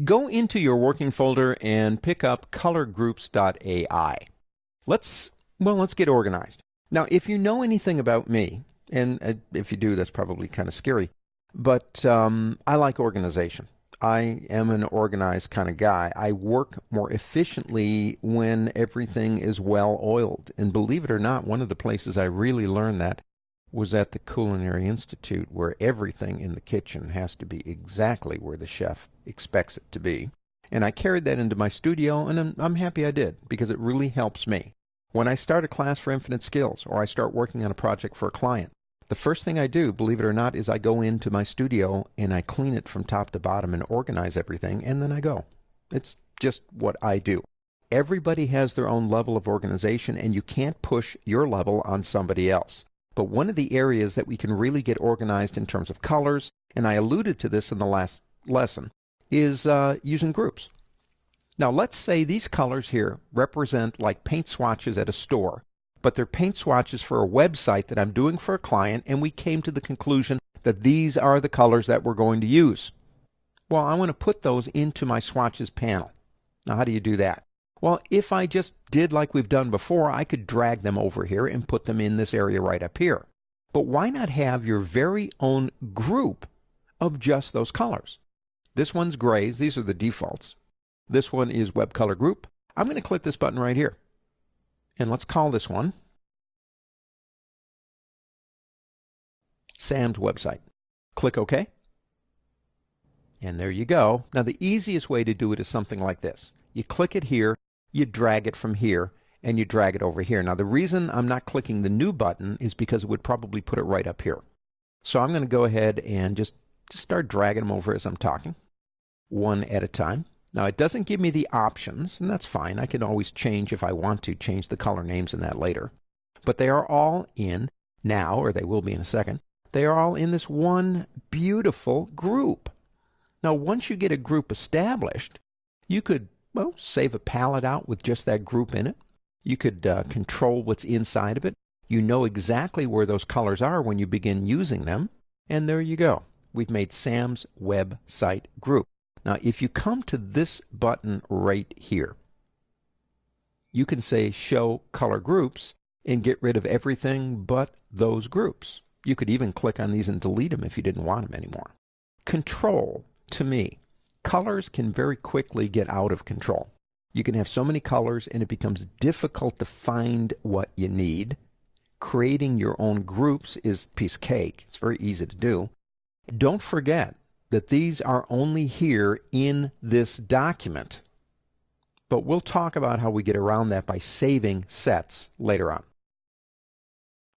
Go into your working folder and pick up colorgroups.ai. Let's get organized. Now, if you know anything about me, and if you do, that's probably kind of scary, but I like organization. I am an organized kind of guy. I work more efficiently when everything is well oiled. And believe it or not, one of the places I really learned that was at the Culinary Institute, where everything in the kitchen has to be exactly where the chef expects it to be. And I carried that into my studio, and I'm happy I did, because it really helps me. When I start a class for Infinite Skills, or I start working on a project for a client, the first thing I do, believe it or not, is I go into my studio and I clean it from top to bottom and organize everything, and then I go. It's just what I do. Everybody has their own level of organization, and you can't push your level on somebody else. But one of the areas that we can really get organized in terms of colors, and I alluded to this in the last lesson, is using groups. Now, let's say these colors here represent like paint swatches at a store, but they're paint swatches for a website that I'm doing for a client, and we came to the conclusion that these are the colors that we're going to use. Well, I want to put those into my swatches panel. Now, how do you do that? Well, if I just did like we've done before, I could drag them over here and put them in this area right up here. But why not have your very own group of just those colors? This one's grays. These are the defaults. This one is Web Color Group. I'm going to click this button right here. And let's call this one Sam's Website. Click OK. And there you go. Now, the easiest way to do it is something like this. You click it here, you drag it from here, and you drag it over here. Now, the reason I'm not clicking the new button is because it would probably put it right up here. So I'm going to go ahead and just start dragging them over as I'm talking, one at a time. Now, it doesn't give me the options, and that's fine. I can always change, if I want to, change the color names in that later. But they are all in now, or they will be in a second. They are all in this one beautiful group. Now, once you get a group established, you could, well, save a palette out with just that group in it. You could control what's inside of it. You know exactly where those colors are when you begin using them. And there you go. We've made Sam's Website Group. Now, if you come to this button right here, you can say Show Color Groups and get rid of everything but those groups. You could even click on these and delete them if you didn't want them anymore. Control, to me, colors can very quickly get out of control. You can have so many colors and it becomes difficult to find what you need. Creating your own groups is a piece of cake. It's very easy to do. Don't forget that these are only here in this document. But we'll talk about how we get around that by saving sets later on.